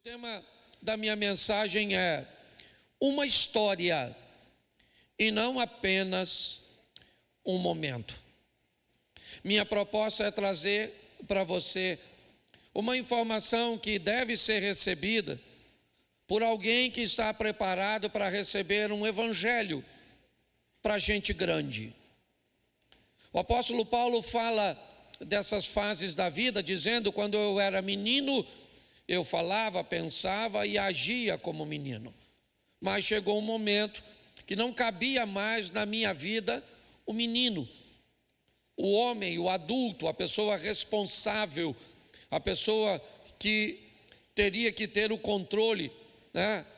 tema da minha mensagem é uma história e não apenas um momento. Minha proposta é trazer para você uma informação que deve ser recebida por alguém que está preparado para receber um evangelho para gente grande. O apóstolo Paulo fala dessas fases da vida, dizendo: quando eu era menino, eu falava, pensava e agia como menino. Mas chegou um momento que não cabia mais na minha vida o menino, o homem, o adulto, a pessoa responsável, a pessoa que teria que ter o controle,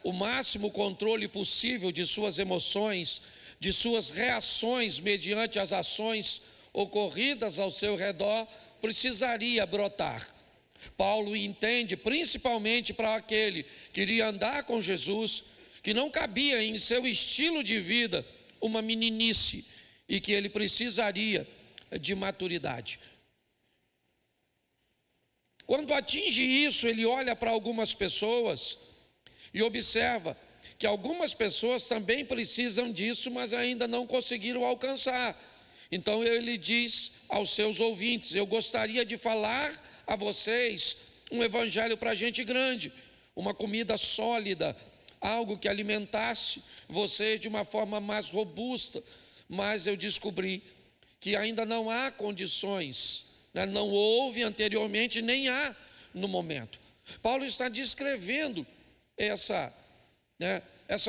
o máximo controle possível de suas emoções, de suas reações mediante as ações ocorridas ao seu redor, precisaria brotar. Paulo entende, principalmente para aquele que iria andar com Jesus, que não cabia em seu estilo de vida uma meninice e que ele precisaria de maturidade. Quando atinge isso, ele olha para algumas pessoas e observa que algumas pessoas também precisam disso, mas ainda não conseguiram alcançar. Então ele diz aos seus ouvintes: eu gostaria de falar a vocês um evangelho para gente grande, uma comida sólida, algo que alimentasse vocês de uma forma mais robusta. Mas eu descobri que ainda não há condições, não houve anteriormente, nem há no momento. Paulo está descrevendo essa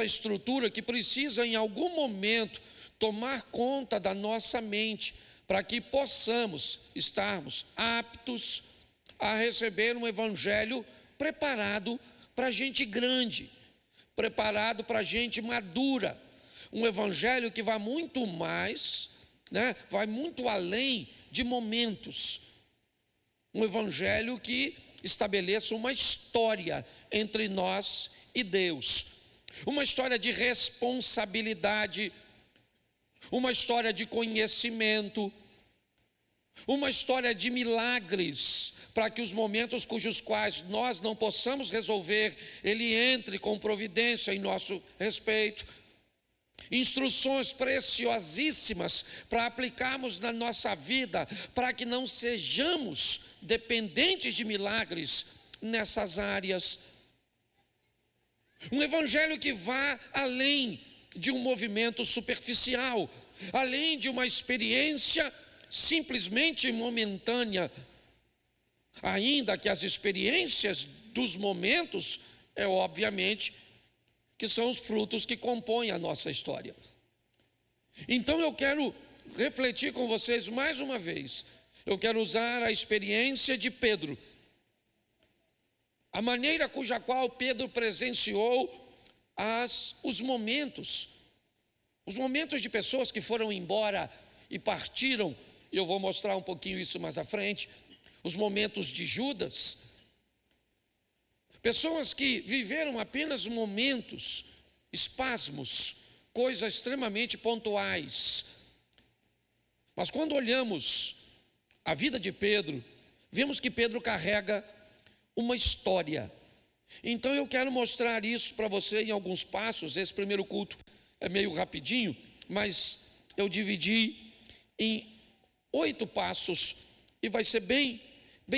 estrutura que precisa em algum momento tomar conta da nossa mente, para que possamos estarmos aptos a receber um evangelho preparado para gente grande, preparado para gente madura, um evangelho que vai muito mais, vai muito além de momentos, um evangelho que estabeleça uma história entre nós e Deus, uma história de responsabilidade, uma história de conhecimento, uma história de milagres, para que os momentos cujos quais nós não possamos resolver, Ele entre com providência em nosso respeito. Instruções preciosíssimas para aplicarmos na nossa vida, para que não sejamos dependentes de milagres nessas áreas. Um evangelho que vá além de um movimento superficial, além de uma experiência simplesmente momentânea, ainda que as experiências dos momentos, obviamente, que são os frutos que compõem a nossa história. Então eu quero refletir com vocês mais uma vez. Eu quero usar a experiência de Pedro, a maneira cuja qual Pedro presenciou os momentos de pessoas que foram embora e partiram. Eu vou mostrar um pouquinho isso mais à frente. Os momentos de Judas, pessoas que viveram apenas momentos, espasmos, coisas extremamente pontuais. Mas quando olhamos a vida de Pedro, vemos que Pedro carrega uma história. Então eu quero mostrar isso para você em alguns passos. Esse primeiro culto é meio rapidinho, mas eu dividi em 8 passos e vai ser bem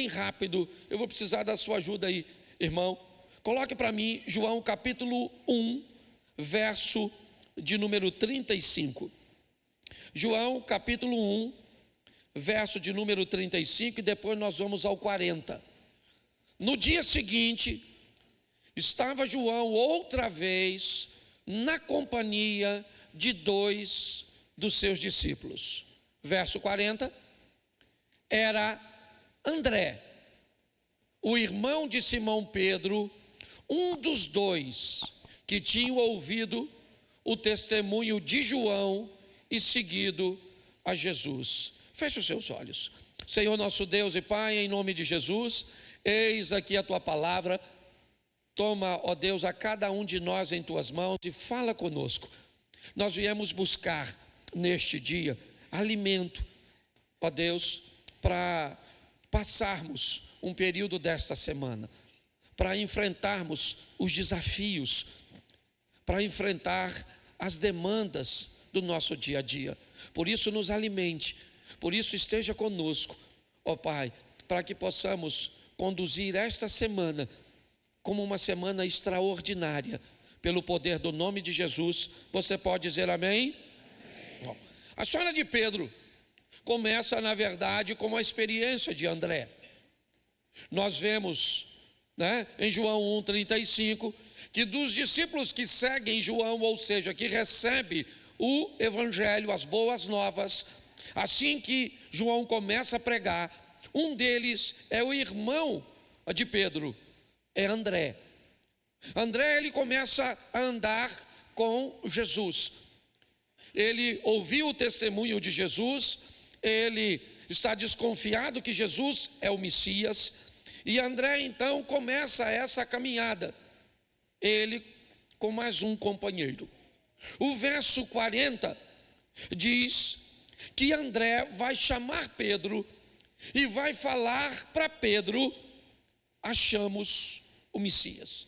rápido. Eu vou precisar da sua ajuda aí, irmão. Coloque para mim João capítulo 1, verso de número 35. João capítulo 1, verso de número 35, e depois nós vamos ao 40. No dia seguinte, estava João outra vez na companhia de 2 dos seus discípulos. Verso 40, era André, o irmão de Simão Pedro, um dos 2 que tinham ouvido o testemunho de João e seguido a Jesus. Feche os seus olhos. Senhor nosso Deus e Pai, em nome de Jesus, eis aqui a Tua palavra. Toma, ó Deus, a cada um de nós em Tuas mãos e fala conosco. Nós viemos buscar neste dia alimento, ó Deus, para passarmos um período desta semana, para enfrentarmos os desafios, para enfrentar as demandas do nosso dia a dia. Por isso nos alimente, por isso esteja conosco, ó Pai, para que possamos conduzir esta semana como uma semana extraordinária, pelo poder do nome de Jesus. Você pode dizer amém? Bom, a história de Pedro começa, na verdade, com a experiência de André. Nós vemos, em João 1,35, que dos discípulos que seguem João, ou seja, que recebem o Evangelho, as boas novas, assim que João começa a pregar, um deles é o irmão de Pedro, é André. André, ele começa a andar com Jesus. Ele ouviu o testemunho de Jesus, ele está desconfiado que Jesus é o Messias, e André então começa essa caminhada, ele com mais um companheiro. O verso 40 diz que André vai chamar Pedro e vai falar para Pedro: achamos o Messias.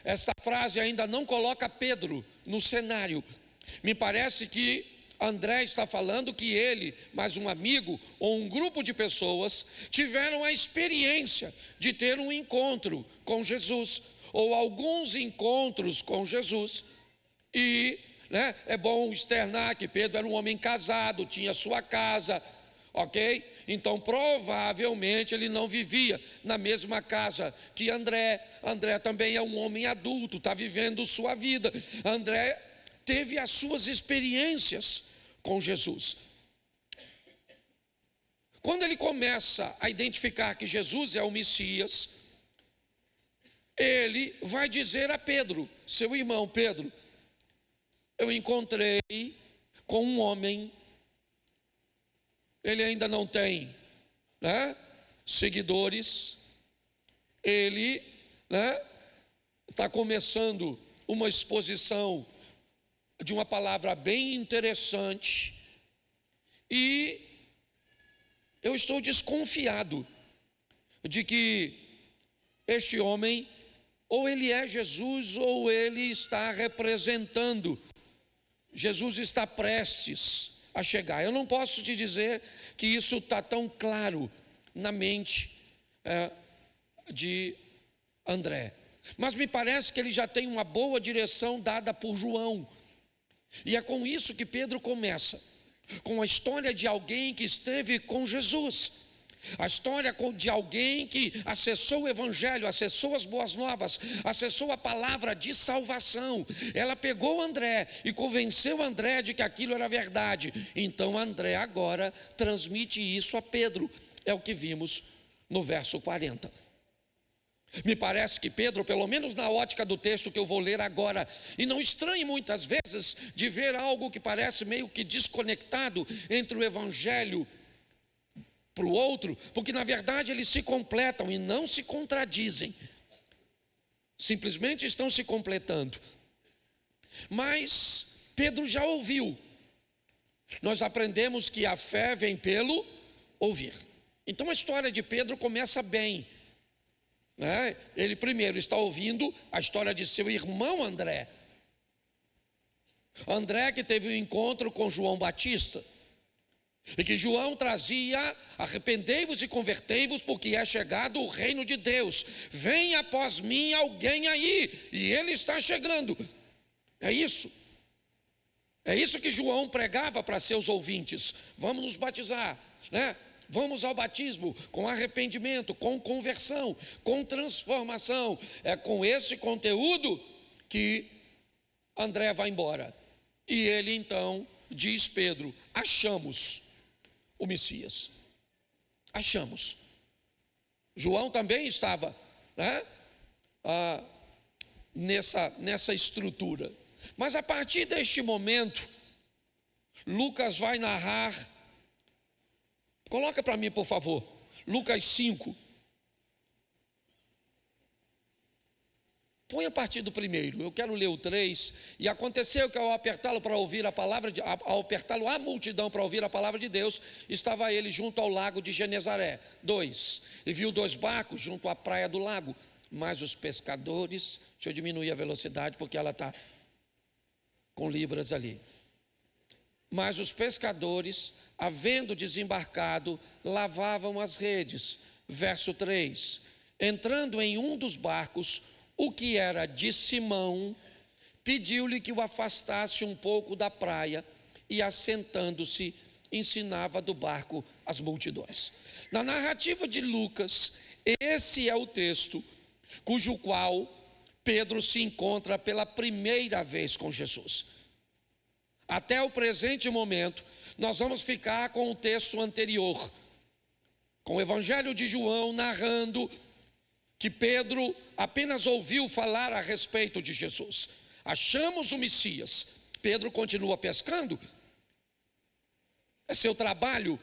Essa frase ainda não coloca Pedro no cenário. Me parece que André está falando que ele, mais um amigo ou um grupo de pessoas, tiveram a experiência de ter um encontro com Jesus, ou alguns encontros com Jesus. E é bom externar que Pedro era um homem casado, tinha sua casa, ok? Então provavelmente ele não vivia na mesma casa que André. André também é um homem adulto, está vivendo sua vida. André teve as suas experiências com Jesus. Quando ele começa a identificar que Jesus é o Messias, ele vai dizer a Pedro, seu irmão: Pedro, eu encontrei com um homem, ele ainda não tem seguidores, ele está começando uma exposição de uma palavra bem interessante, e eu estou desconfiado de que este homem, ou ele é Jesus, ou ele está representando. Jesus está prestes a chegar. Eu não posso te dizer que isso está tão claro na mente de André, mas me parece que ele já tem uma boa direção dada por João. E é com isso que Pedro começa, com a história de alguém que esteve com Jesus, a história de alguém que acessou o Evangelho, acessou as boas novas, acessou a palavra de salvação. Ela pegou André e convenceu André de que aquilo era verdade. Então André agora transmite isso a Pedro. É o que vimos no verso 40. Me parece que Pedro, pelo menos na ótica do texto que eu vou ler agora, e não estranhe muitas vezes de ver algo que parece meio que desconectado entre o Evangelho para o outro, porque na verdade eles se completam e não se contradizem, simplesmente estão se completando. Mas Pedro já ouviu. Nós aprendemos que a fé vem pelo ouvir. Então a história de Pedro começa bem. Ele primeiro está ouvindo a história de seu irmão André. André que teve um encontro com João Batista, e que João trazia: arrependei-vos e convertei-vos, porque é chegado o reino de Deus. Vem após mim alguém aí, e ele está chegando. É isso que João pregava para seus ouvintes. Vamos nos batizar, Vamos ao batismo com arrependimento, com conversão, com transformação. É com esse conteúdo que André vai embora. E ele então diz: Pedro, achamos o Messias. Achamos. João também estava nessa estrutura. Mas a partir deste momento, Lucas vai narrar. Coloca para mim, por favor, Lucas 5. Põe a partir do primeiro, eu quero ler o 3. E aconteceu que ao apertá-lo para ouvir a palavra, ao apertá-lo a multidão para ouvir a palavra de Deus, estava ele junto ao lago de Genezaré. 2. E viu 2 barcos junto à praia do lago, mas os pescadores, deixa eu diminuir a velocidade porque ela está com libras ali. Mas os pescadores, havendo desembarcado, lavavam as redes. Verso 3. Entrando em um dos barcos, o que era de Simão, pediu-lhe que o afastasse um pouco da praia e, assentando-se, ensinava do barco as multidões. Na narrativa de Lucas, esse é o texto cujo qual Pedro se encontra pela primeira vez com Jesus. Até o presente momento, nós vamos ficar com o texto anterior, com o Evangelho de João narrando que Pedro apenas ouviu falar a respeito de Jesus. Achamos o Messias. Pedro continua pescando. É seu trabalho.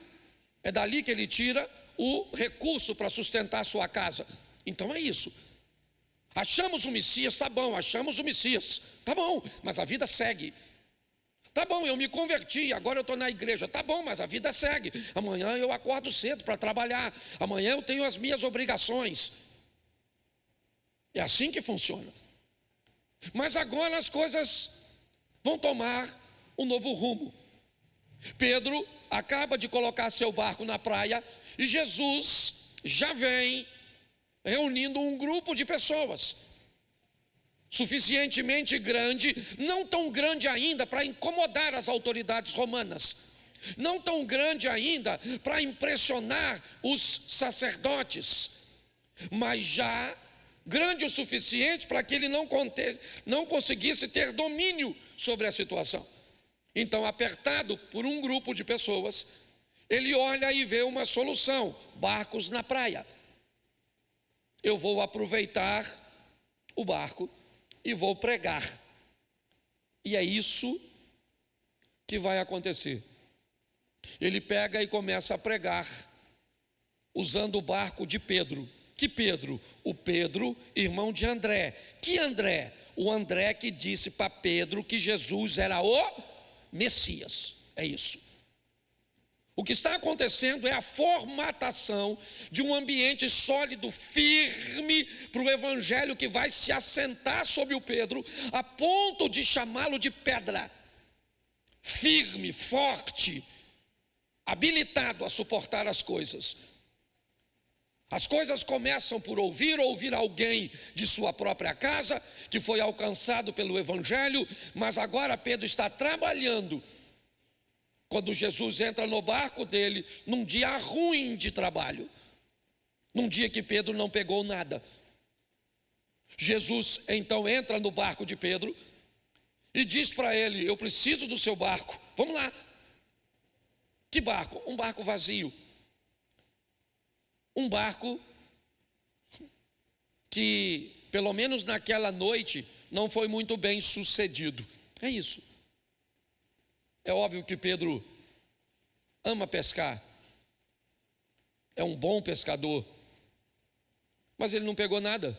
É dali que ele tira o recurso para sustentar sua casa. Então é isso. Achamos o Messias, tá bom, achamos o Messias. Tá bom, mas a vida segue. Tá bom, eu me converti, agora eu estou na igreja. Tá bom, mas a vida segue. Amanhã eu acordo cedo para trabalhar. Amanhã eu tenho as minhas obrigações. É assim que funciona. Mas agora as coisas vão tomar um novo rumo. Pedro acaba de colocar seu barco na praia e Jesus já vem reunindo um grupo de pessoas suficientemente grande, não tão grande ainda para incomodar as autoridades romanas, não tão grande ainda para impressionar os sacerdotes, mas já grande o suficiente para que ele não conseguisse ter domínio sobre a situação. Então, apertado por um grupo de pessoas, ele olha e vê uma solução: barcos na praia. Eu vou aproveitar o barco e vou pregar. E é isso que vai acontecer. Ele pega e começa a pregar, usando o barco de Pedro. Que Pedro? O Pedro, irmão de André. Que André? O André que disse para Pedro que Jesus era o Messias. É isso. O que está acontecendo é a formatação de um ambiente sólido, firme, para o evangelho que vai se assentar sobre o Pedro, a ponto de chamá-lo de pedra. Firme, forte, habilitado a suportar as coisas. As coisas começam por ouvir alguém de sua própria casa, que foi alcançado pelo evangelho, mas agora Pedro está trabalhando. Quando Jesus entra no barco dele, num dia ruim de trabalho, num dia que Pedro não pegou nada, Jesus então entra no barco de Pedro e diz para ele: eu preciso do seu barco, vamos lá. Que barco? Um barco vazio. Um barco que, pelo menos naquela noite, não foi muito bem sucedido. É isso. É óbvio que Pedro ama pescar. É um bom pescador. Mas ele não pegou nada.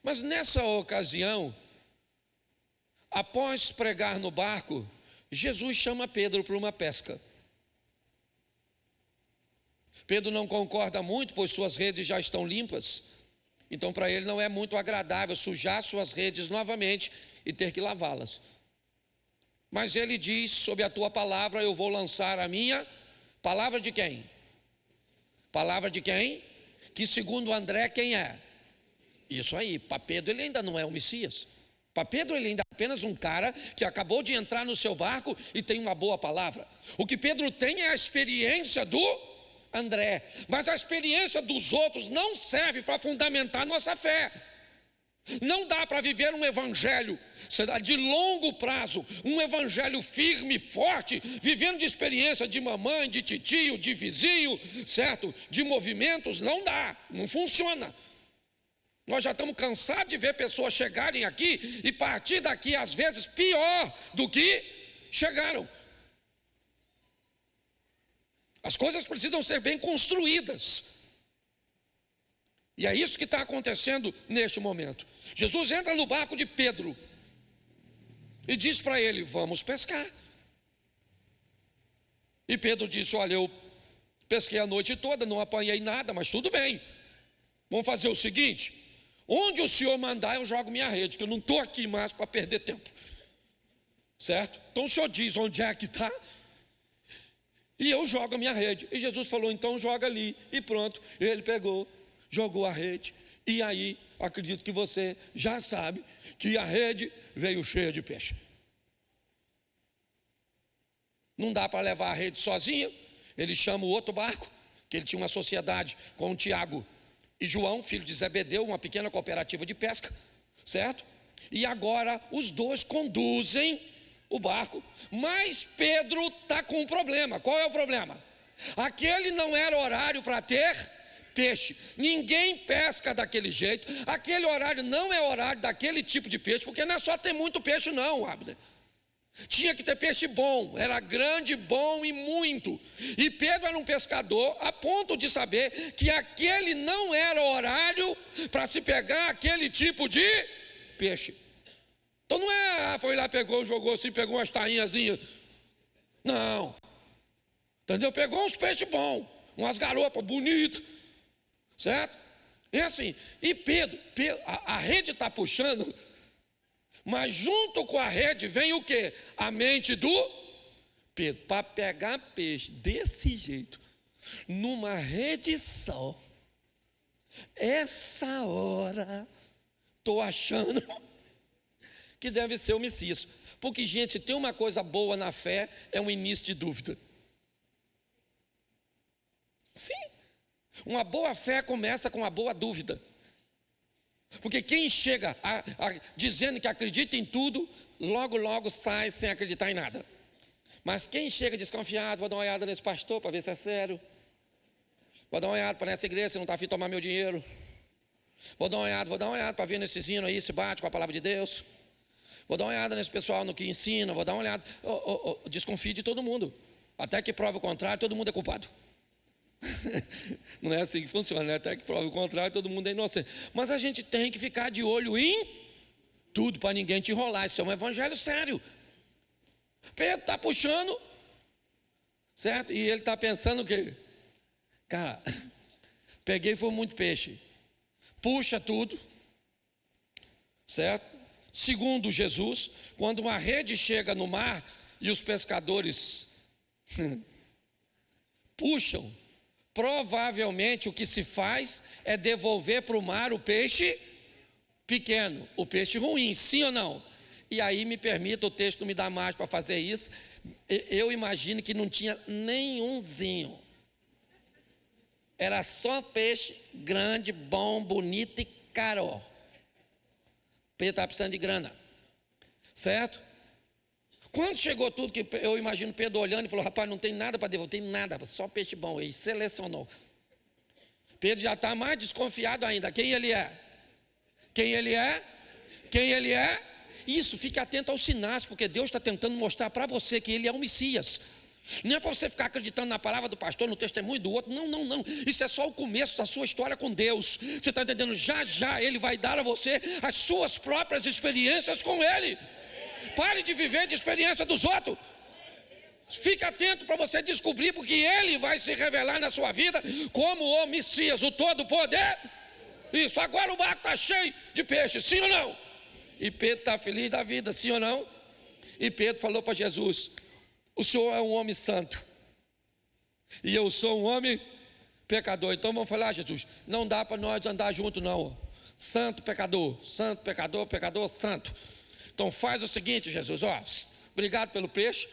Mas nessa ocasião, após pregar no barco, Jesus chama Pedro para uma pesca. Pedro não concorda muito, pois suas redes já estão limpas. Então para ele não é muito agradável sujar suas redes novamente e ter que lavá-las. Mas ele diz: sob a tua palavra eu vou lançar a minha. Palavra de quem? Palavra de quem? Que segundo André, quem é? Isso aí. Para Pedro ele ainda não é o Messias. Para Pedro ele ainda é apenas um cara que acabou de entrar no seu barco e tem uma boa palavra. O que Pedro tem é a experiência do André, mas a experiência dos outros não serve para fundamentar nossa fé. Não dá para viver um evangelho de longo prazo, um evangelho firme, forte, vivendo de experiência de mamãe, de titio, de vizinho, certo? De movimentos, não dá, não funciona. Nós já estamos cansados de ver pessoas chegarem aqui e partir daqui, às vezes, pior do que chegaram. As coisas precisam ser bem construídas. E é isso que está acontecendo neste momento. Jesus entra no barco de Pedro e diz para ele: vamos pescar. E Pedro disse: olha, eu pesquei a noite toda, não apanhei nada, mas tudo bem. Vamos fazer o seguinte: onde o senhor mandar, eu jogo minha rede, que eu não estou aqui mais para perder tempo. Certo? Então o senhor diz onde é que está, e eu jogo a minha rede. E Jesus falou: então joga ali. E pronto, ele pegou, jogou a rede. E aí, acredito que você já sabe que a rede veio cheia de peixe. Não dá para levar a rede sozinho. Ele chama o outro barco, que ele tinha uma sociedade com Tiago e João, filho de Zebedeu, uma pequena cooperativa de pesca, certo? E agora os dois conduzem o barco, mas Pedro está com um problema. Qual é o problema? Aquele não era horário para ter peixe. Ninguém pesca daquele jeito. Aquele horário não é horário daquele tipo de peixe, porque não é só ter muito peixe não, Abner. Tinha que ter peixe bom, era grande, bom e muito. E Pedro era um pescador a ponto de saber que aquele não era horário para se pegar aquele tipo de peixe. Então não é, foi lá, pegou, jogou assim, pegou umas tainhazinhas. Não. Entendeu? Pegou uns peixes bons, umas garopas bonitas. Certo? É assim. E Pedro a rede está puxando, mas junto com a rede vem o quê? A mente do Pedro. Para pegar peixe desse jeito, numa rede só, essa hora, estou achando que deve ser o Messias. Porque, gente, se tem uma coisa boa na fé, é um início de dúvida. Sim. Uma boa fé começa com uma boa dúvida. Porque quem chega dizendo que acredita em tudo, logo sai sem acreditar em nada. Mas quem chega desconfiado: vou dar uma olhada nesse pastor para ver se é sério. Vou dar uma olhada para essa igreja se não está afim de tomar meu dinheiro. Vou dar uma olhada para ver nesses hinos aí se bate com a palavra de Deus. Vou dar uma olhada nesse pessoal no que ensina. Vou dar uma olhada. Desconfie de todo mundo. Até que prove o contrário, todo mundo é culpado. Não é assim que funciona, né? Até que prove o contrário, todo mundo é inocente. Mas a gente tem que ficar de olho em tudo para ninguém te enrolar. Isso é um evangelho sério. Pedro está puxando, certo? E ele está pensando o quê? Cara, peguei foi muito peixe. Puxa tudo, certo? Segundo Jesus, quando uma rede chega no mar e os pescadores puxam, provavelmente o que se faz é devolver para o mar o peixe pequeno, o peixe ruim, sim ou não? E aí, me permita, o texto não me dá mais para fazer isso, eu imagino que não tinha nenhumzinho. Era só peixe grande, bom, bonito e caro. Pedro estava precisando de grana, certo? Quando chegou tudo, que eu imagino Pedro olhando e falou: rapaz, não tem nada para devolver, não tem nada, só peixe bom. Ele selecionou. Pedro já está mais desconfiado ainda. Quem ele é? Quem ele é? Quem ele é? Isso, fique atento aos sinais, porque Deus está tentando mostrar para você que ele é o Messias. Não é para você ficar acreditando na palavra do pastor, no testemunho do outro. Não. Isso é só o começo da sua história com Deus. Você está entendendo? Já ele vai dar a você as suas próprias experiências com ele. Pare de viver de experiência dos outros. Fique atento para você descobrir, porque ele vai se revelar na sua vida como o Messias, o todo-poder. Isso, agora o barco está cheio de peixe, sim ou não? E Pedro está feliz da vida, sim ou não? E Pedro falou para Jesus: o senhor é um homem santo e eu sou um homem pecador. Então vamos falar: Jesus, não dá para nós andar junto não. Santo, pecador, pecador, santo. Então faz o seguinte, Jesus, obrigado pelo peixe.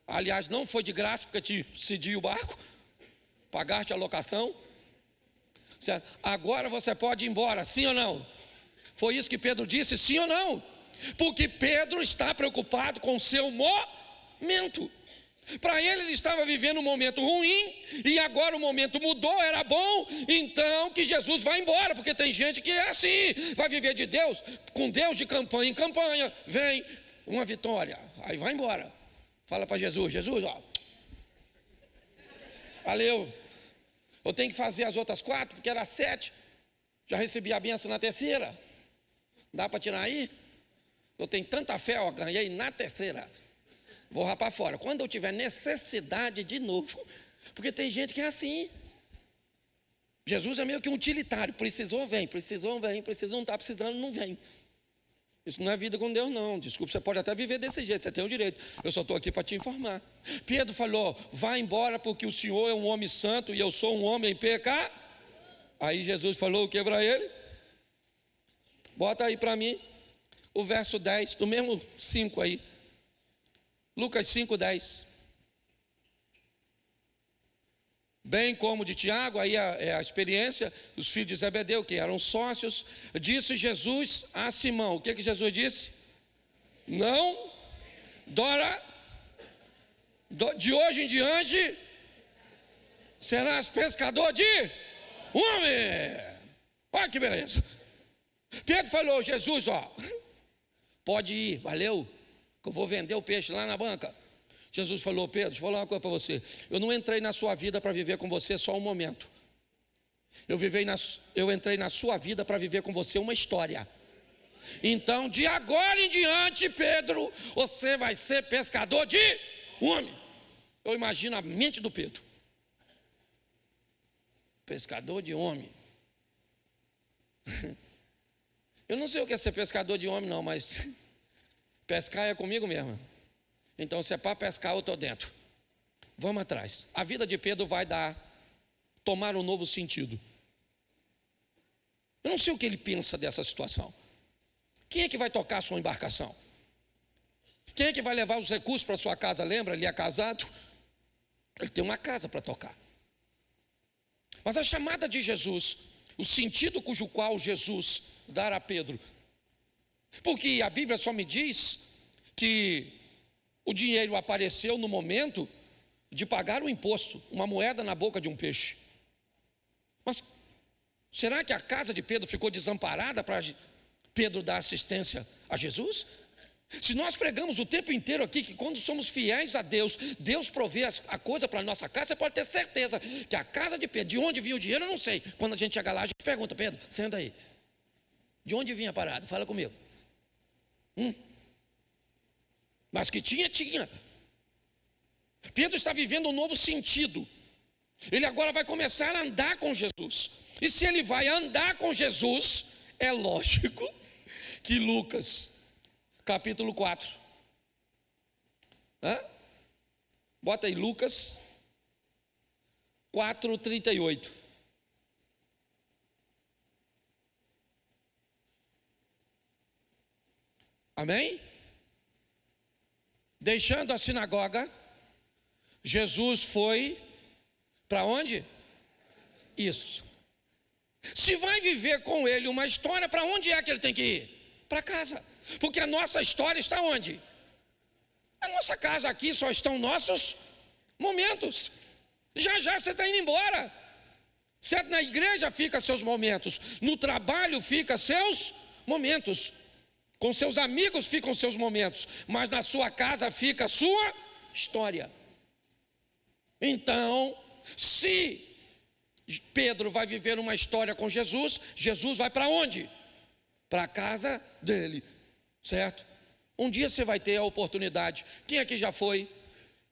Aliás, não foi de graça, porque te cedi o barco, pagaste a locação, certo? Agora você pode ir embora, sim ou não? Foi isso que Pedro disse, sim ou não? Porque Pedro está preocupado com o seu momento. Para ele estava vivendo um momento ruim, e agora o momento mudou, era bom, então que Jesus vai embora, porque tem gente que é assim, vai viver de Deus, com Deus de campanha em campanha, vem uma vitória, aí vai embora. Fala para Jesus: Jesus, valeu, eu tenho que fazer as outras 4, porque era 7, Já recebi a benção na terceira. Dá para tirar aí? Eu tenho tanta fé, ó, ganhei na terceira. Vou rapar fora. Quando eu tiver necessidade de novo, porque tem gente que é assim. Jesus é meio que um utilitário. Precisou, vem. Precisou, vem. Precisou, não está precisando, não vem. Isso não é vida com Deus, não. Desculpa, você pode até viver desse jeito, você tem o direito. Eu só estou aqui para te informar. Pedro falou, vá embora porque o Senhor é um homem santo e eu sou um homem pecador. Aí Jesus falou o que para ele? Bota aí para mim o verso 10, do mesmo 5 aí. Lucas 5, 10. Bem como de Tiago, aí é a experiência, os filhos de Zebedeu, que eram sócios, disse Jesus a Simão, o que Jesus disse? Não, de hoje em diante, serás pescador de homem. Olha que beleza. Pedro falou, Jesus, ó, pode ir, valeu, que eu vou vender o peixe lá na banca. Jesus falou, Pedro, deixa eu falar uma coisa para você. Eu não entrei na sua vida para viver com você só um momento. Eu entrei na sua vida para viver com você uma história. Então, de agora em diante, Pedro, você vai ser pescador de homem. Eu imagino a mente do Pedro. Pescador de homem. Eu não sei o que é ser pescador de homem, não, mas pescar é comigo mesmo. Então, se é para pescar, eu estou dentro. Vamos atrás. A vida de Pedro vai tomar um novo sentido. Eu não sei o que ele pensa dessa situação. Quem é que vai tocar a sua embarcação? Quem é que vai levar os recursos para a sua casa? Lembra, ele é casado? Ele tem uma casa para tocar. Mas a chamada de Jesus, o sentido cujo qual Jesus dará a Pedro, porque a Bíblia só me diz que o dinheiro apareceu no momento de pagar o imposto, uma moeda na boca de um peixe. Mas será que a casa de Pedro ficou desamparada para Pedro dar assistência a Jesus? Se nós pregamos o tempo inteiro aqui que quando somos fiéis a Deus, Deus provê a coisa para a nossa casa, você pode ter certeza que a casa de Pedro, de onde vinha o dinheiro, eu não sei. Quando a gente chega lá, a gente pergunta, Pedro, senta aí. De onde vinha a parada? Fala comigo. Mas que tinha. Pedro está vivendo um novo sentido. Ele agora vai começar a andar com Jesus. E se ele vai andar com Jesus, é lógico que Lucas, capítulo 4. Bota aí Lucas 4:38. Amém? Deixando a sinagoga, Jesus foi para onde? Isso. Se vai viver com ele uma história, para onde é que ele tem que ir? Para casa. Porque a nossa história está onde? A nossa casa aqui só estão nossos momentos. Já já você está indo embora. Certo? Na igreja fica seus momentos, no trabalho fica seus momentos. Com seus amigos ficam seus momentos, mas na sua casa fica a sua história. Então, se Pedro vai viver uma história com Jesus, Jesus vai para onde? Para a casa dele, certo? Um dia você vai ter a oportunidade. Quem aqui já foi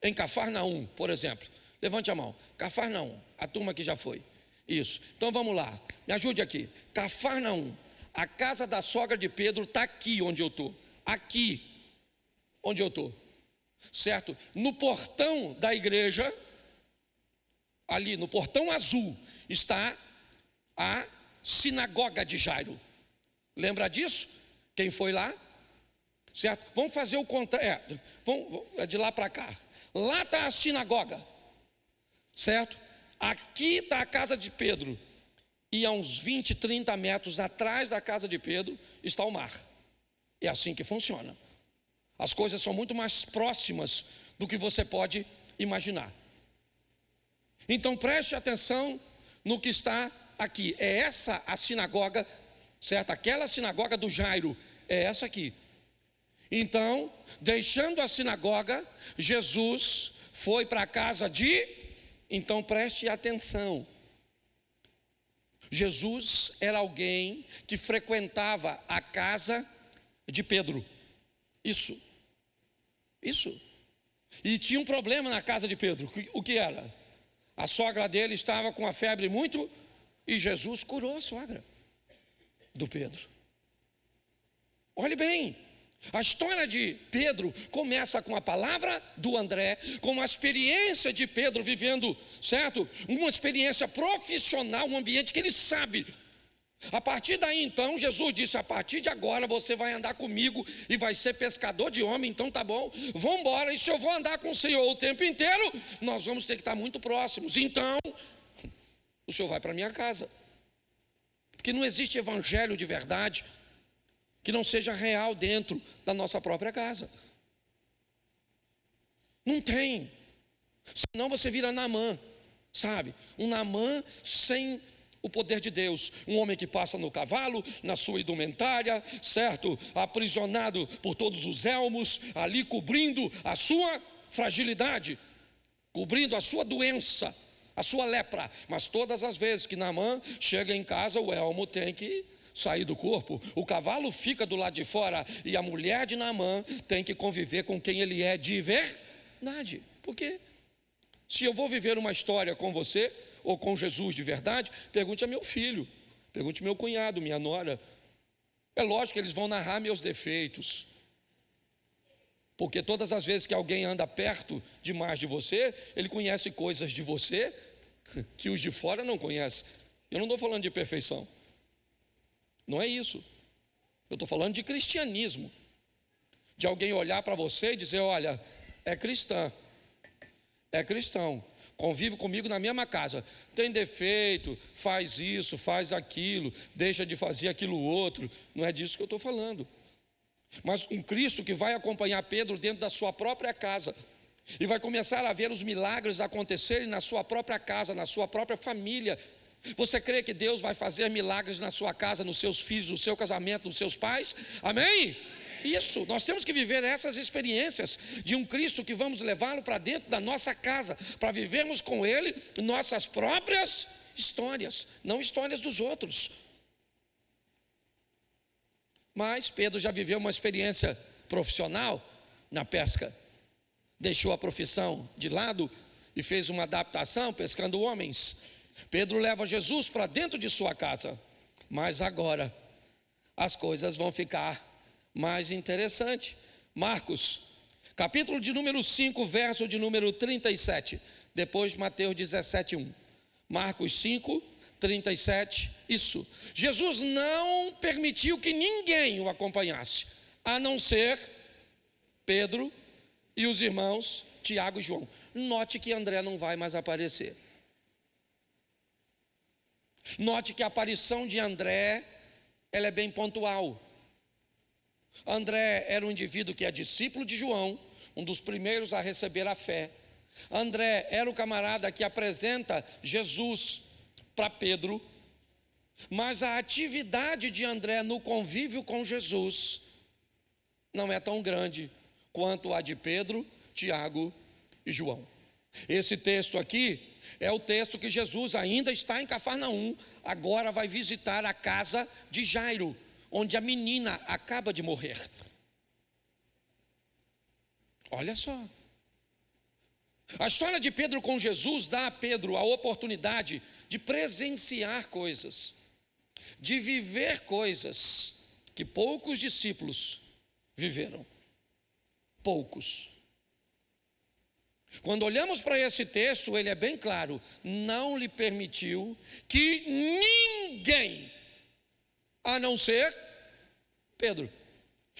em Cafarnaum, por exemplo? Levante a mão. Cafarnaum, a turma que já foi. Isso. Então vamos lá, me ajude aqui. Cafarnaum. A casa da sogra de Pedro está aqui onde eu estou. Aqui onde eu estou. Certo? No portão da igreja, ali no portão azul, está a sinagoga de Jairo. Lembra disso? Quem foi lá? Certo? Vamos fazer o contrário. É de lá para cá. Lá está a sinagoga. Certo? Aqui está a casa de Pedro. E a uns 20, 30 metros atrás da casa de Pedro está o mar. É assim que funciona. As coisas são muito mais próximas do que você pode imaginar. Então preste atenção no que está aqui. É essa a sinagoga, certo? Aquela sinagoga do Jairo, é essa aqui. Então, deixando a sinagoga, Jesus foi para a casa de... Então preste atenção. Jesus era alguém que frequentava a casa de Pedro. Isso. E tinha um problema na casa de Pedro. O que era? A sogra dele estava com a febre muito, e Jesus curou a sogra do Pedro. Olhe bem, a história de Pedro começa com a palavra do André, com a experiência de Pedro vivendo, certo? Uma experiência profissional, um ambiente que ele sabe. A partir daí então, Jesus disse: a partir de agora você vai andar comigo e vai ser pescador de homem. Então tá bom, vamos embora. E se eu vou andar com o Senhor o tempo inteiro, nós vamos ter que estar muito próximos. Então, o Senhor vai para a minha casa. Porque não existe evangelho de verdade que não seja real dentro da nossa própria casa. Não tem. Senão você vira Naamã, sabe? Um Naamã sem o poder de Deus. Um homem que passa no cavalo, na sua indumentária, certo? Aprisionado por todos os elmos, ali cobrindo a sua fragilidade, cobrindo a sua doença, a sua lepra. Mas todas as vezes que Naamã chega em casa, o elmo tem que sair do corpo, o cavalo fica do lado de fora, e a mulher de Naamã tem que conviver com quem ele é de verdade. Porque se eu vou viver uma história com você, ou com Jesus de verdade, pergunte a meu filho, pergunte meu cunhado, minha nora. É lógico que eles vão narrar meus defeitos, porque todas as vezes que alguém anda perto demais de você, ele conhece coisas de você que os de fora não conhecem. Eu não estou falando de perfeição, não é isso. Eu estou falando de cristianismo, de alguém olhar para você e dizer: olha, é cristã, é cristão, convive comigo na mesma casa, tem defeito, faz isso, faz aquilo, deixa de fazer aquilo outro. Não é disso que eu estou falando. Mas um Cristo que vai acompanhar Pedro dentro da sua própria casa, e vai começar a ver os milagres acontecerem na sua própria casa, na sua própria família. Você crê que Deus vai fazer milagres na sua casa, nos seus filhos, no seu casamento, nos seus pais? Amém? Isso, nós temos que viver essas experiências de um Cristo que vamos levá-lo para dentro da nossa casa, para vivermos com Ele nossas próprias histórias, não histórias dos outros. Mas Pedro já viveu uma experiência profissional na pesca, deixou a profissão de lado e fez uma adaptação pescando homens. Pedro leva Jesus para dentro de sua casa, mas agora as coisas vão ficar mais interessantes. Marcos, capítulo de número 5, verso de número 37, depois de Mateus 17:1. Marcos 5, 37, isso. Jesus não permitiu que ninguém o acompanhasse, a não ser Pedro e os irmãos Tiago e João. Note que André não vai mais aparecer. Note que a aparição de André, ela é bem pontual. André era um indivíduo que é discípulo de João, um dos primeiros a receber a fé. André era o camarada que apresenta Jesus para Pedro, mas a atividade de André no convívio com Jesus não é tão grande quanto a de Pedro, Tiago e João. Esse texto aqui é o texto que Jesus ainda está em Cafarnaum, agora vai visitar a casa de Jairo, onde a menina acaba de morrer. Olha só. A história de Pedro com Jesus dá a Pedro a oportunidade de presenciar coisas, de viver coisas que poucos discípulos viveram. Poucos. Quando olhamos para esse texto, ele é bem claro: não lhe permitiu que ninguém, a não ser Pedro.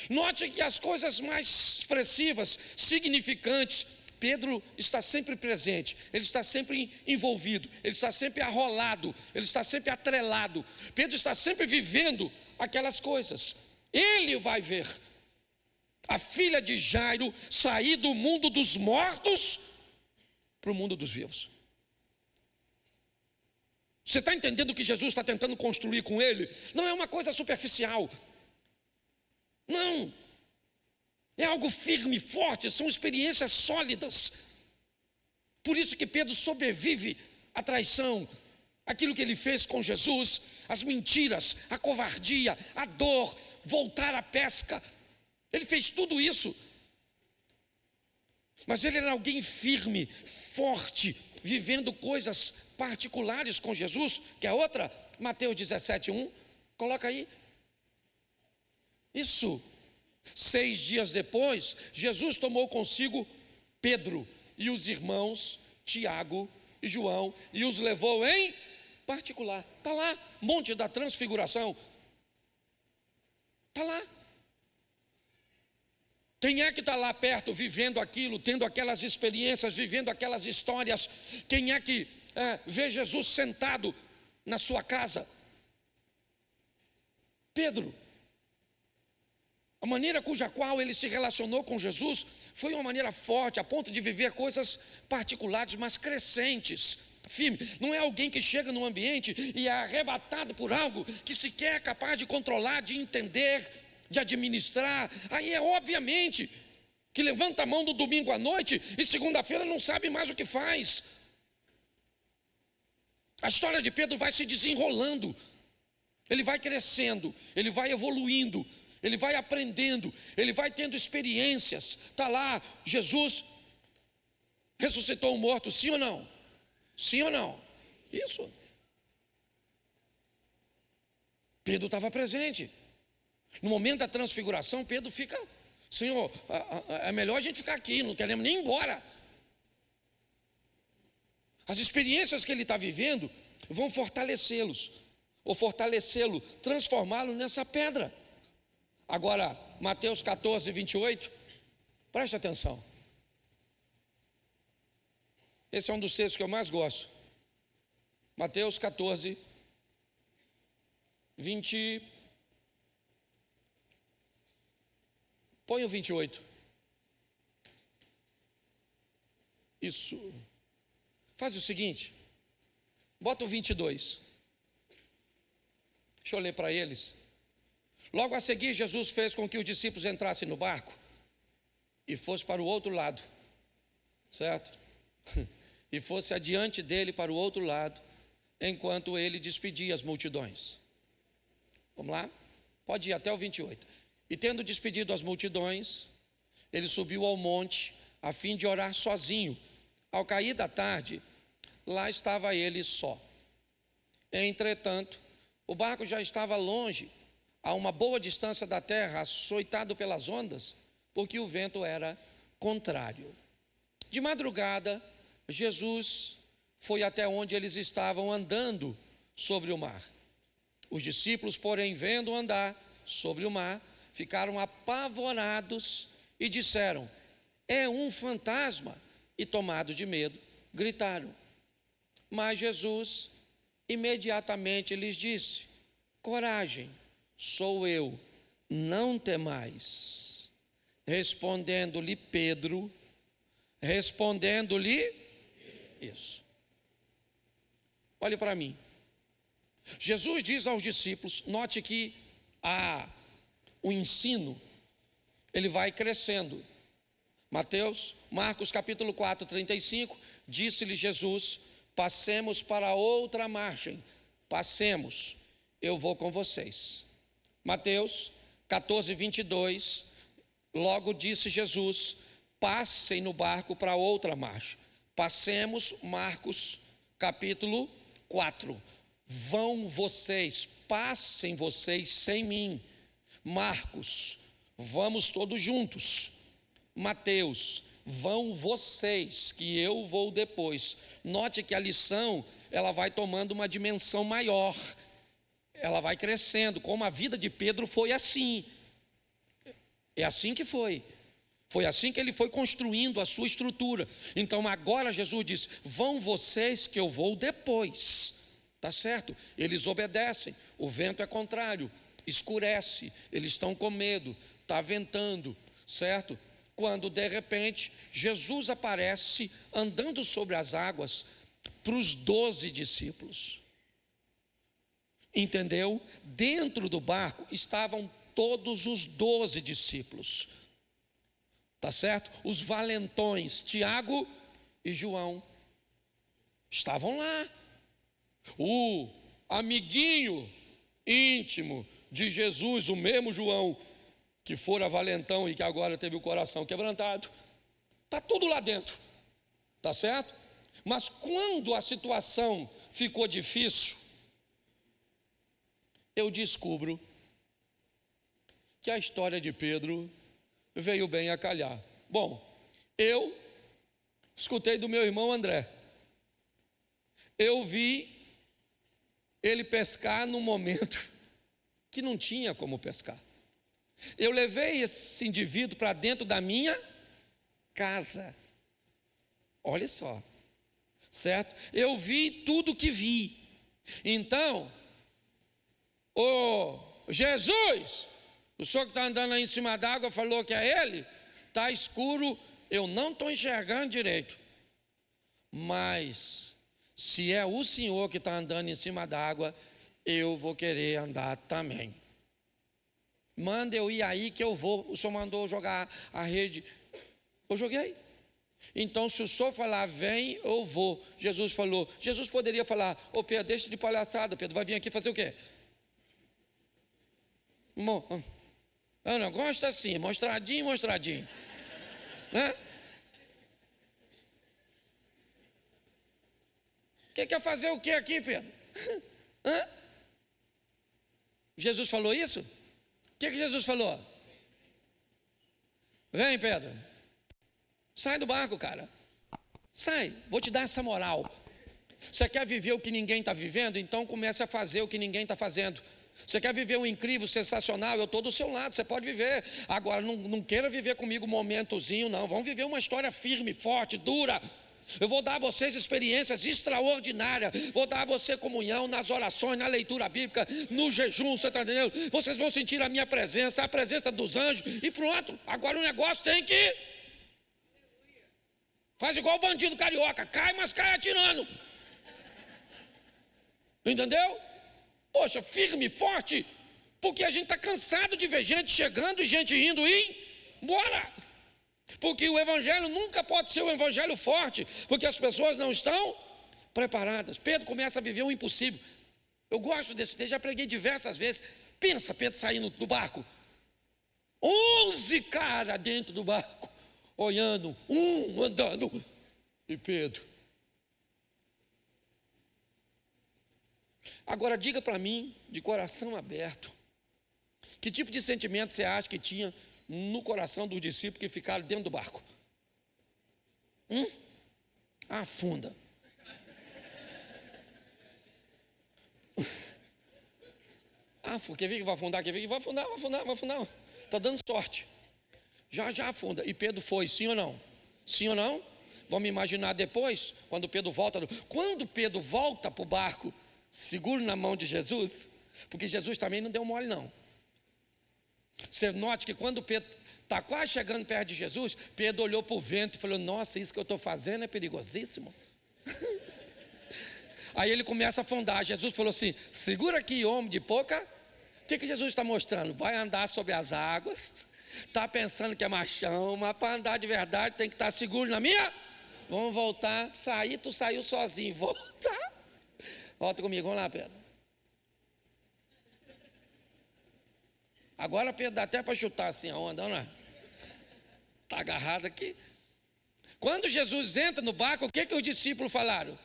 Note que as coisas mais expressivas, significantes, Pedro está sempre presente, ele está sempre envolvido, ele está sempre arrolado, ele está sempre atrelado. Pedro está sempre vivendo aquelas coisas. Ele vai ver a filha de Jairo sair do mundo dos mortos para o mundo dos vivos. Você está entendendo o que Jesus está tentando construir com ele? Não é uma coisa superficial. Não. É algo firme, forte, são experiências sólidas. Por isso que Pedro sobrevive à traição, aquilo que ele fez com Jesus, as mentiras, a covardia, a dor, voltar à pesca. Ele fez tudo isso. Mas ele era alguém firme, forte, vivendo coisas particulares com Jesus. Que é outra, Mateus 17:1, coloca aí. Isso. 6 dias depois, Jesus tomou consigo Pedro e os irmãos Tiago e João e os levou em particular. Está lá, Monte da Transfiguração. Está lá. Quem é que está lá perto, vivendo aquilo, tendo aquelas experiências, vivendo aquelas histórias? Quem é que vê Jesus sentado na sua casa? Pedro. A maneira cuja qual ele se relacionou com Jesus foi uma maneira forte, a ponto de viver coisas particulares, mas crescentes, firme. Não é alguém que chega num ambiente e é arrebatado por algo que sequer é capaz de controlar, de entender, de administrar. Aí é obviamente que levanta a mão no domingo à noite e segunda-feira não sabe mais o que faz. A história de Pedro vai se desenrolando, ele vai crescendo, ele vai evoluindo, ele vai aprendendo, ele vai tendo experiências. Está lá, Jesus ressuscitou um morto, sim ou não? Sim ou não? Isso. Pedro estava presente. No momento da transfiguração, Pedro fica: Senhor, é melhor a gente ficar aqui, não queremos nem ir embora. As experiências que ele está vivendo vão fortalecê-los, ou fortalecê-lo, transformá-lo nessa pedra. Agora, Mateus 14:28, preste atenção. Esse é um dos textos que eu mais gosto. Mateus 14:20. Põe o 28. Isso. Faz o seguinte, bota o 22. Deixa eu ler para eles. Logo a seguir, Jesus fez com que os discípulos entrassem no barco e fosse para o outro lado, certo? E fosse adiante dele para o outro lado, enquanto ele despedia as multidões. Vamos lá? Pode ir até o 28. E tendo despedido as multidões, ele subiu ao monte a fim de orar sozinho. Ao cair da tarde, lá estava ele só. Entretanto, o barco já estava longe, a uma boa distância da terra, açoitado pelas ondas, porque o vento era contrário. De madrugada, Jesus foi até onde eles estavam andando sobre o mar. Os discípulos, porém, vendo andar sobre o mar, ficaram apavorados e disseram: é um fantasma. E tomados de medo, gritaram. Mas Jesus imediatamente lhes disse: coragem, sou eu, não temais. Respondendo-lhe Pedro, isso. Olhe para mim. Jesus diz aos discípulos, note que o ensino, ele vai crescendo. Marcos capítulo 4, 35, disse-lhe Jesus: passemos para outra margem, passemos, eu vou com vocês. Mateus 14, 22, logo disse Jesus: passem no barco para outra margem, passemos. Marcos capítulo 4, vão vocês, passem vocês sem mim. Marcos, vamos todos juntos. Mateus, vão vocês, que eu vou depois. Note que a lição, ela vai tomando uma dimensão maior, ela vai crescendo, como a vida de Pedro foi assim. É assim que foi assim que ele foi construindo a sua estrutura. Então agora Jesus diz: vão vocês que eu vou depois. Tá certo? Eles obedecem, o vento é contrário, escurece, eles estão com medo, está ventando, certo? Quando de repente Jesus aparece andando sobre as águas para os 12 discípulos. Entendeu? Dentro do barco estavam todos os 12 discípulos. Tá certo? Os valentões, Tiago e João, estavam lá. O amiguinho íntimo de Jesus, o mesmo João, que fora valentão e que agora teve o coração quebrantado, está tudo lá dentro, tá certo? Mas quando a situação ficou difícil, eu descubro que a história de Pedro veio bem a calhar. Bom, eu escutei do meu irmão André, eu vi ele pescar num momento que não tinha como pescar. Eu levei esse indivíduo para dentro da minha casa. Olha só, certo? Eu vi tudo que vi. Então, Jesus, o senhor que está andando aí em cima d'água falou que é ele, está escuro, eu não estou enxergando direito. Mas, se é o senhor que está andando em cima d'água, eu vou querer andar também. Manda eu ir aí que eu vou. O senhor mandou jogar a rede, eu joguei. Então, se o senhor falar, vem, eu vou. Jesus falou, Jesus poderia falar, ô Pedro, deixa de palhaçada, Pedro, vai vir aqui fazer o quê? Irmão, o negócio é assim, mostradinho, né? Quer fazer o que aqui, Pedro? Jesus falou isso? O que Jesus falou? Vem, Pedro. Sai do barco, cara. Sai, vou te dar essa moral. Você quer viver o que ninguém está vivendo? Então comece a fazer o que ninguém está fazendo. Você quer viver um incrível, sensacional? Eu estou do seu lado, você pode viver. Agora, não queira viver comigo um momentozinho, não. Vamos viver uma história firme, forte, dura. Eu vou dar a vocês experiências extraordinárias. Vou dar a você comunhão nas orações, na leitura bíblica, no jejum, você está entendendo? Vocês vão sentir a minha presença, a presença dos anjos. E pronto, agora o negócio tem que... Faz igual o bandido carioca, cai, mas cai atirando. Entendeu? Poxa, firme, forte. Porque a gente está cansado de ver gente chegando e gente indo e embora. Porque o evangelho nunca pode ser um evangelho forte, porque as pessoas não estão preparadas. Pedro começa a viver o impossível. Eu gosto desse texto, já preguei diversas vezes. Pensa Pedro saindo do barco, 11 caras dentro do barco, olhando, um andando, e Pedro. Agora diga para mim, de coração aberto, que tipo de sentimento você acha que tinha no coração dos discípulos que ficaram dentro do barco? Afunda. Quer ver que vai afundar? Quer ver que vai afundar? Vai afundar. Está dando sorte. Já afunda. E Pedro foi, sim ou não? Sim ou não? Vamos imaginar depois, quando Pedro volta. Quando Pedro volta para o barco, seguro na mão de Jesus, porque Jesus também não deu mole não. Você note que quando Pedro está quase chegando perto de Jesus, Pedro olhou para o vento e falou, nossa, isso que eu estou fazendo é perigosíssimo. Aí ele começa a afundar. Jesus falou assim, segura aqui, homem de pouca. O que Jesus está mostrando? Vai andar sobre as águas, está pensando que é machão, mas para andar de verdade tem que estar seguro na minha. Vamos voltar, tu saiu sozinho, volta comigo, vamos lá, Pedro. Agora Pedro dá até para chutar assim a onda, não é? Está agarrado aqui. Quando Jesus entra no barco, o que os discípulos falaram?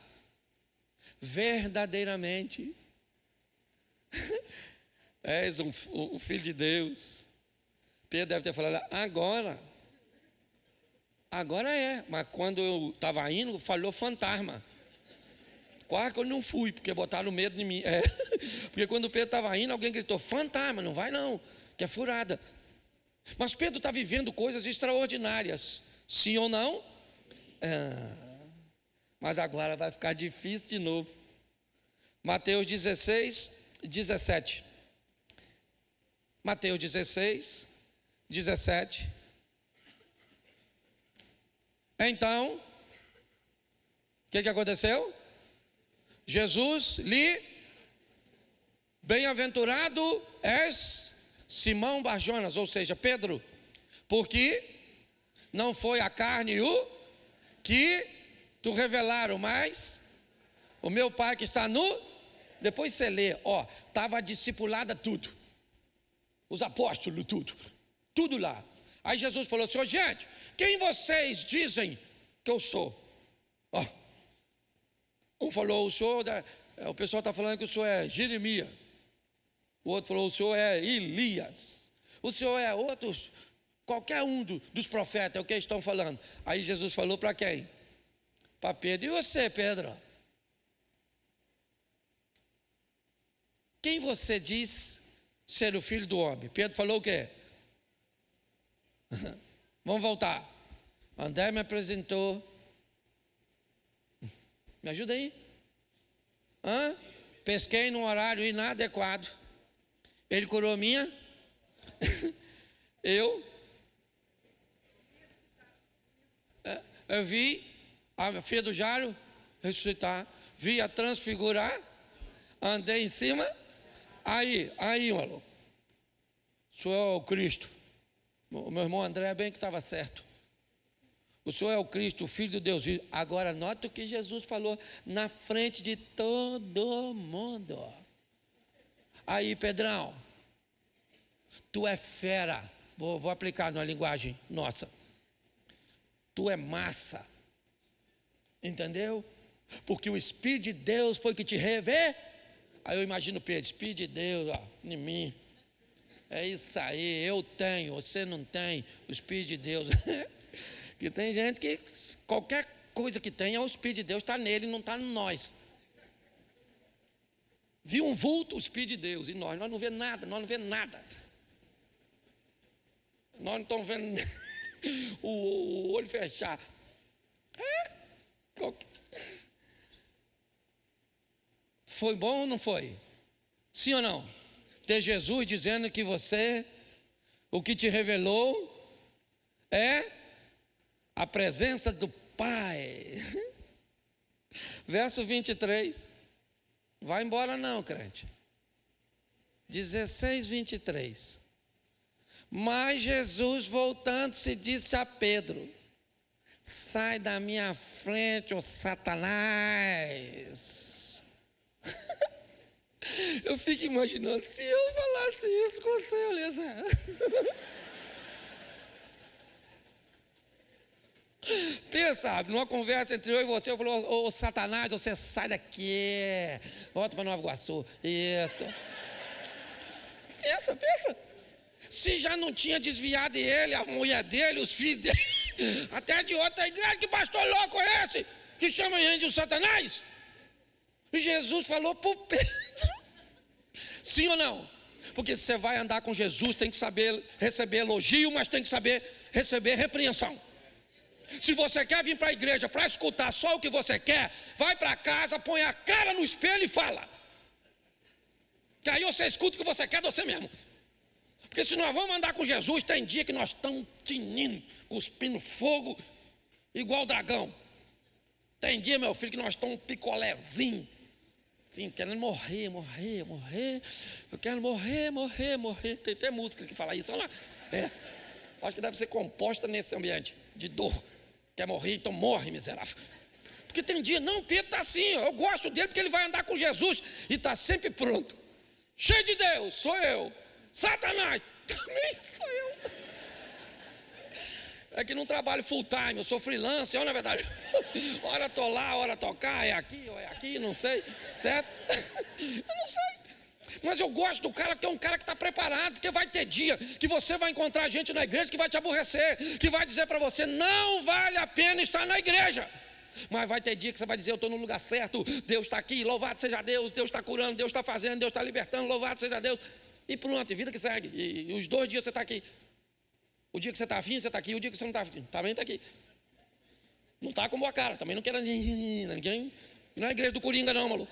Verdadeiramente és o Filho de Deus. Pedro deve ter falado, agora é. Mas quando eu estava indo, falou fantasma. Quase que eu não fui, porque botaram medo em mim. Porque quando Pedro estava indo, alguém gritou, fantasma, não vai não, que é furada. Mas Pedro está vivendo coisas extraordinárias, sim ou não? Mas agora vai ficar difícil de novo. Mateus 16, 17. Mateus 16, 17. Então, o que aconteceu? Jesus lhe, bem-aventurado és Simão Barjonas, ou seja, Pedro, porque não foi a carne e o que tu revelaram, mas o meu Pai que está no Depois você lê, estava discipulada tudo. Os apóstolos, tudo lá. Aí Jesus falou assim, gente, quem vocês dizem que eu sou? Um falou, o pessoal está falando que o senhor é Jeremias. O outro falou, o senhor é Elias. O senhor é outros, qualquer um dos profetas, é o que eles estão falando. Aí Jesus falou para quem? Para Pedro. E você, Pedro? Quem você diz ser o filho do homem? Pedro falou o quê? Vamos voltar. André me apresentou. Me ajuda aí. Pesquei num horário inadequado. Ele curou minha. Eu vi a filha do Jairo ressuscitar. Vi a transfigurar. Andei em cima. Aí, maluco. O senhor é o Cristo. O meu irmão André bem que estava certo. O senhor é o Cristo, o Filho de Deus. Agora nota o que Jesus falou na frente de todo mundo. Aí, Pedrão, tu é fera. Vou aplicar numa linguagem nossa. Tu é massa. Entendeu? Porque o Espírito de Deus foi que te revelou. Aí eu imagino Pedro, Espírito de Deus, em mim. É isso aí, eu tenho, você não tem, o Espírito de Deus. Que tem gente que qualquer coisa que tem, o Espírito de Deus está nele, não está em nós. Viu um vulto, o Espírito de Deus, e nós não vemos nada, nós não vemos nada. Nós não estamos vendo o olho fechar. Foi bom ou não foi? Sim ou não? Ter Jesus dizendo que você, o que te revelou é a presença do Pai. Verso 23. Vai embora não, crente. 16, 23. Mas Jesus, voltando-se, disse a Pedro: sai da minha frente, ô Satanás. Eu fico imaginando, se eu falasse isso com você, beleza? Pensa, numa conversa entre eu e você, eu falo, ô Satanás, você sai daqui, volta para Nova Iguaçu. Isso. Pensa. Se já não tinha desviado ele, a mulher dele, os filhos dele, até de outra igreja, que pastor louco é esse? Que chama a gente de Satanás? E Jesus falou para o Pedro. Sim ou não? Porque se você vai andar com Jesus, tem que saber receber elogio, mas tem que saber receber repreensão. Se você quer vir para a igreja para escutar só o que você quer, vai para casa, põe a cara no espelho e fala. Que aí você escuta o que você quer de você mesmo. Porque se nós vamos andar com Jesus, tem dia que nós estamos tinindo, cuspindo fogo, igual dragão. Tem dia, meu filho, que nós estamos um picolézinho, assim, querendo morrer. Eu quero morrer. Tem até música que fala isso, olha lá. Acho que deve ser composta nesse ambiente de dor. Quer morrer, então morre, miserável. Porque tem dia, não, Pedro está assim, eu gosto dele porque ele vai andar com Jesus e está sempre pronto. Cheio de Deus, sou eu. Satanás, também sou eu. É que não trabalho full time, eu sou freelancer, na verdade. Hora estou lá, hora tocar, é aqui, não sei, certo? Eu não sei. Mas eu gosto do cara que é um cara que está preparado, porque vai ter dia que você vai encontrar gente na igreja que vai te aborrecer, que vai dizer para você, não vale a pena estar na igreja. Mas vai ter dia que você vai dizer, eu estou no lugar certo, Deus está aqui, louvado seja Deus, Deus está curando, Deus está fazendo, Deus está libertando, louvado seja Deus. E pronto, e vida que segue. E os 2 dias você está aqui. O dia que você está afim, você está aqui. O dia que você não está afim, também está aqui. Não está com boa cara, também não quero ninguém. Não é a igreja do Coringa não, maluco.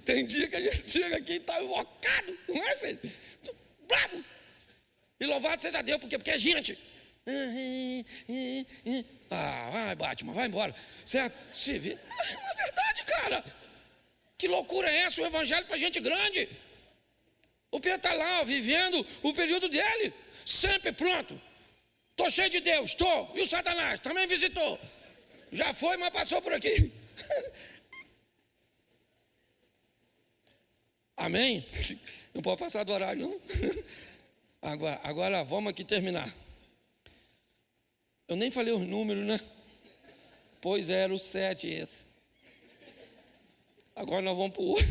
Tem dia que a gente chega aqui e está invocado, não é assim? Bravo. E louvado seja Deus, porque é gente. Vai, Batman, vai embora. Certo? Se vê. É verdade, cara. Que loucura é essa? O evangelho para gente grande. O Pedro está lá, vivendo o período dele. Sempre pronto. Estou cheio de Deus, estou. E o Satanás também visitou. Já foi, mas passou por aqui. Amém? Não pode passar do horário, não? Agora vamos aqui terminar. Eu nem falei os números, né? Pois era o 7 esse. Agora nós vamos para o 8.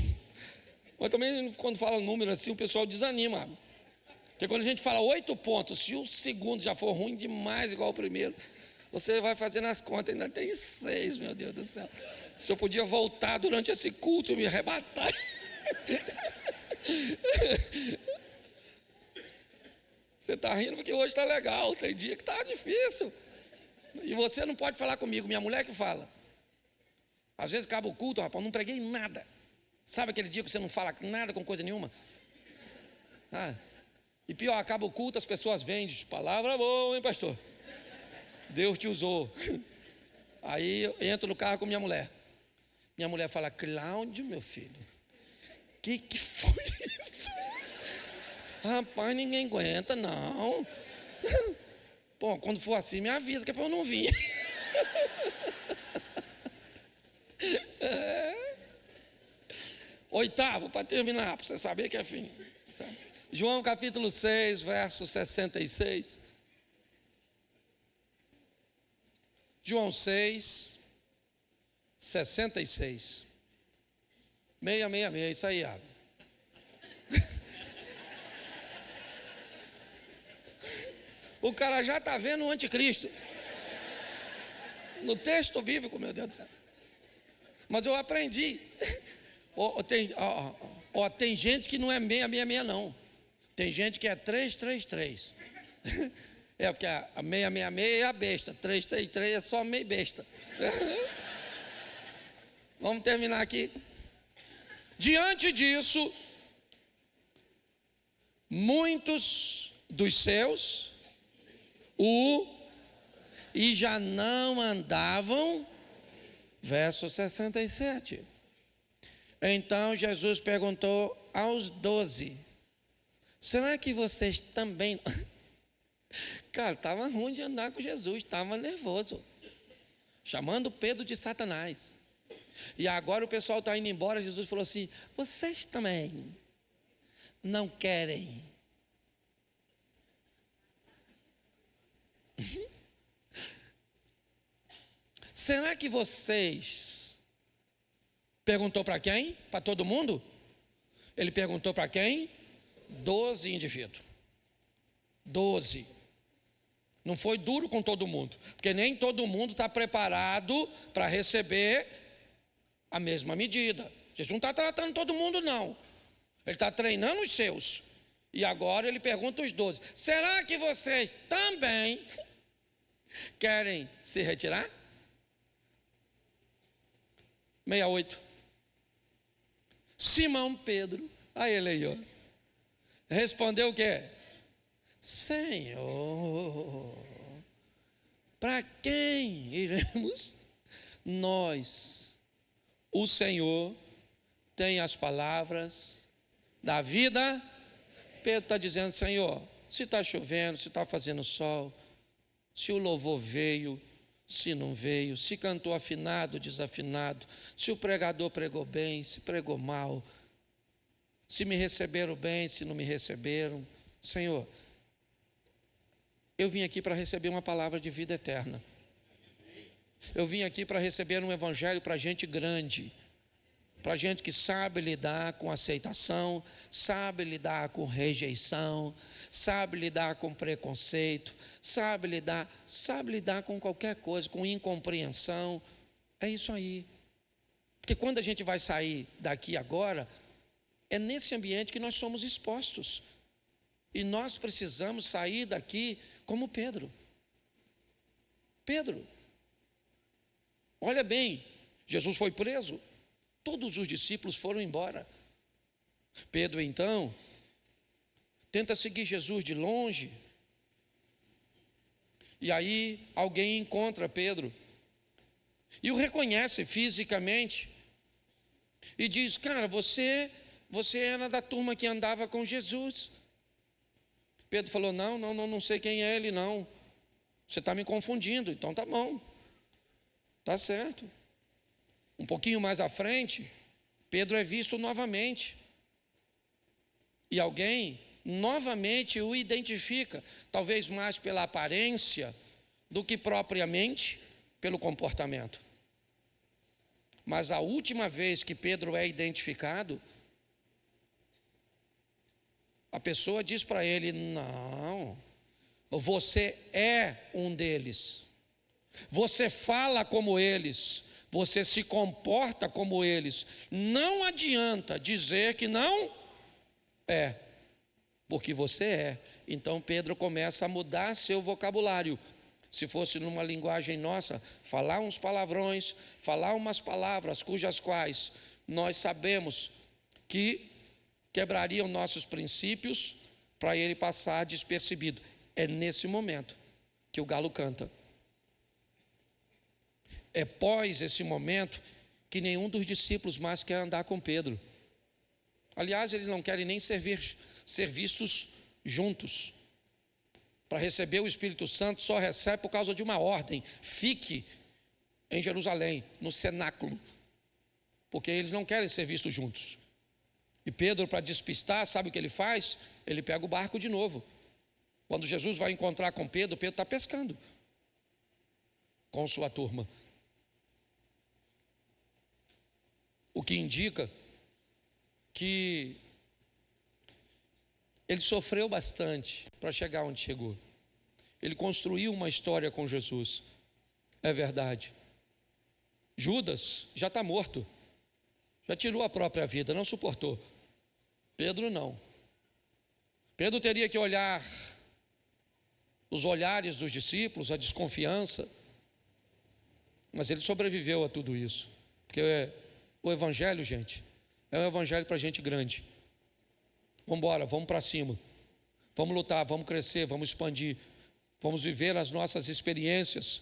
Mas também quando fala número assim, o pessoal desanima. Porque quando a gente fala 8 pontos, se o segundo já for ruim demais, igual o primeiro, você vai fazendo as contas, ainda tem 6, meu Deus do céu. Se eu podia voltar durante esse culto e me arrebatar. Você está rindo porque hoje está legal, tem dia que está difícil. E você não pode falar comigo, minha mulher que fala. Às vezes acaba o culto, rapaz, não preguei nada. Sabe aquele dia que você não fala nada com coisa nenhuma? E pior, acaba o culto, as pessoas vêm, diz, palavra boa, hein, pastor? Deus te usou. Aí eu entro no carro com minha mulher. Minha mulher fala, Cláudio, meu filho, que foi isso? Rapaz, ninguém aguenta, não. Bom, quando for assim, me avisa, que é para eu não vir. Oitavo, para terminar, para você saber que é fim. João capítulo 6, verso 66. João 6, 66. 666, isso aí, abre. O cara já está vendo o anticristo. No texto bíblico, meu Deus do céu. Mas eu aprendi. Tem gente que não é 666, não. Tem gente que é 333. É porque a 666 é a besta. 333 é só meio besta. Vamos terminar aqui. Diante disso, muitos dos seus e já não andavam, verso 67. Então Jesus perguntou aos 12, será que vocês também... Cara, estava ruim de andar com Jesus, estava nervoso, chamando Pedro de Satanás. E agora o pessoal está indo embora, Jesus falou assim, vocês também não querem... Será que vocês... Perguntou para quem? Para todo mundo? Ele perguntou para quem? 12 indivíduos. 12. Não foi duro com todo mundo, porque nem todo mundo está preparado para receber a mesma medida. Jesus não está tratando todo mundo, não. Ele está treinando os seus. E agora ele pergunta os 12. Será que vocês também querem se retirar? 68. Simão Pedro, a ele aí, ó, respondeu o quê? Senhor, para quem iremos? Nós, o Senhor, tem as palavras da vida. Pedro está dizendo, Senhor, se está chovendo, se está fazendo sol, se o louvor veio, se não veio, se cantou afinado, desafinado, se o pregador pregou bem, se pregou mal, se me receberam bem, se não me receberam. Senhor, eu vim aqui para receber uma palavra de vida eterna. Eu vim aqui para receber um evangelho para gente grande, para gente que sabe lidar com aceitação, sabe lidar com rejeição, sabe lidar com preconceito, sabe lidar com qualquer coisa, com incompreensão. É isso aí. Porque quando a gente vai sair daqui agora, é nesse ambiente que nós somos expostos. E nós precisamos sair daqui como Pedro. Pedro, olha bem, Jesus foi preso. Todos os discípulos foram embora. Pedro, então, tenta seguir Jesus de longe. E aí, alguém encontra Pedro e o reconhece fisicamente. E diz, cara, você era da turma que andava com Jesus. Pedro falou, não sei quem é ele, não. Você está me confundindo, então tá bom. Tá certo. Um pouquinho mais à frente, Pedro é visto novamente. E alguém novamente o identifica, talvez mais pela aparência do que propriamente pelo comportamento. Mas a última vez que Pedro é identificado, a pessoa diz para ele: não, você é um deles, você fala como eles, você se comporta como eles, não adianta dizer que não é, porque você é. Então Pedro começa a mudar seu vocabulário. Se fosse numa linguagem nossa, falar uns palavrões, falar umas palavras cujas quais nós sabemos que quebrariam nossos princípios, para ele passar despercebido. É nesse momento que o galo canta. É pós esse momento que nenhum dos discípulos mais quer andar com Pedro. Aliás, eles não querem nem ser vistos juntos. Para receber o Espírito Santo, só recebe por causa de uma ordem: fique em Jerusalém, no cenáculo, porque eles não querem ser vistos juntos. E Pedro, para despistar, sabe o que ele faz? Ele pega o barco de novo. Quando Jesus vai encontrar com Pedro, Pedro está pescando com sua turma, o que indica que ele sofreu bastante para chegar onde chegou. Ele construiu uma história com Jesus, é verdade. Judas já está morto, já tirou a própria vida, não suportou. Pedro não. Pedro teria que olhar os olhares dos discípulos, a desconfiança, mas ele sobreviveu a tudo isso, porque o Evangelho, gente, é um Evangelho para gente grande. Vamos embora, vamos para cima, vamos lutar, vamos crescer, vamos expandir, vamos viver as nossas experiências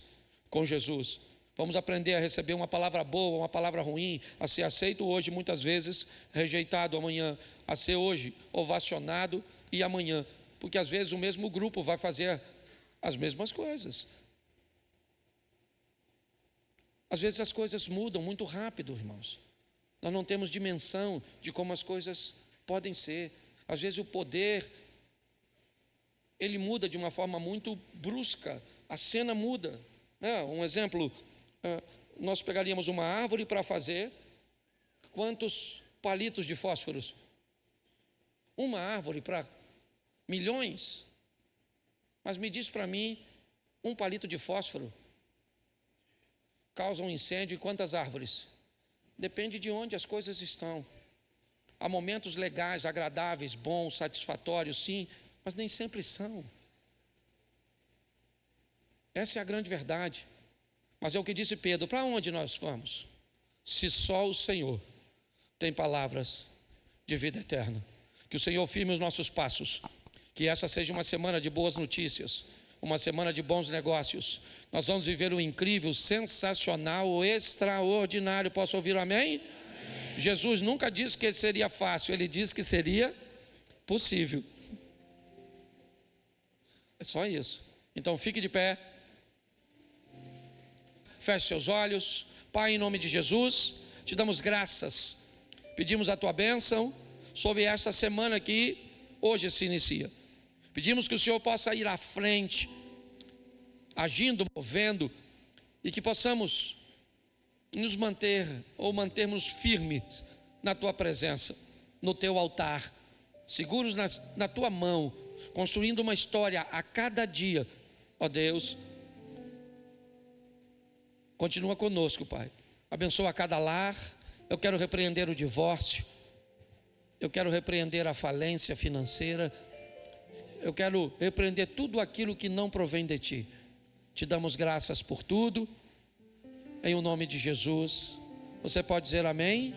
com Jesus, vamos aprender a receber uma palavra boa, uma palavra ruim, a ser aceito hoje, muitas vezes rejeitado amanhã, a ser hoje ovacionado e amanhã, porque às vezes o mesmo grupo vai fazer as mesmas coisas. Às vezes as coisas mudam muito rápido, irmãos. Nós não temos dimensão de como as coisas podem ser. Às vezes o poder, ele muda de uma forma muito brusca, a cena muda. Um exemplo, nós pegaríamos uma árvore para fazer quantos palitos de fósforos? Uma árvore para milhões. Mas me diz para mim, um palito de fósforo causa um incêndio em quantas árvores? Depende de onde as coisas estão. Há momentos legais, agradáveis, bons, satisfatórios, sim, mas nem sempre são. Essa é a grande verdade. Mas é o que disse Pedro: para onde nós vamos? Se só o Senhor tem palavras de vida eterna. Que o Senhor firme os nossos passos. Que essa seja uma semana de boas notícias, uma semana de bons negócios. Nós vamos viver o incrível, sensacional, o extraordinário. Posso ouvir um amém? Amém. Jesus nunca disse que seria fácil, ele disse que seria possível. É só isso. Então fique de pé, feche seus olhos. Pai, em nome de Jesus, te damos graças, pedimos a tua bênção sobre esta semana que hoje se inicia. Pedimos que o Senhor possa ir à frente, agindo, movendo, e que possamos nos manter, ou mantermos firmes na tua presença, no teu altar, seguros na tua mão, construindo uma história a cada dia. Ó Deus, continua conosco, Pai. Abençoa cada lar. Eu quero repreender o divórcio, eu quero repreender a falência financeira, eu quero repreender tudo aquilo que não provém de Ti. Te damos graças por tudo, em o nome de Jesus. Você pode dizer amém?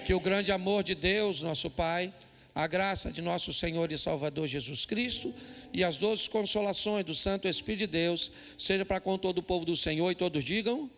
Que o grande amor de Deus, nosso Pai, a graça de nosso Senhor e Salvador Jesus Cristo e as doces consolações do Santo Espírito de Deus, seja para com todo o povo do Senhor, e todos digam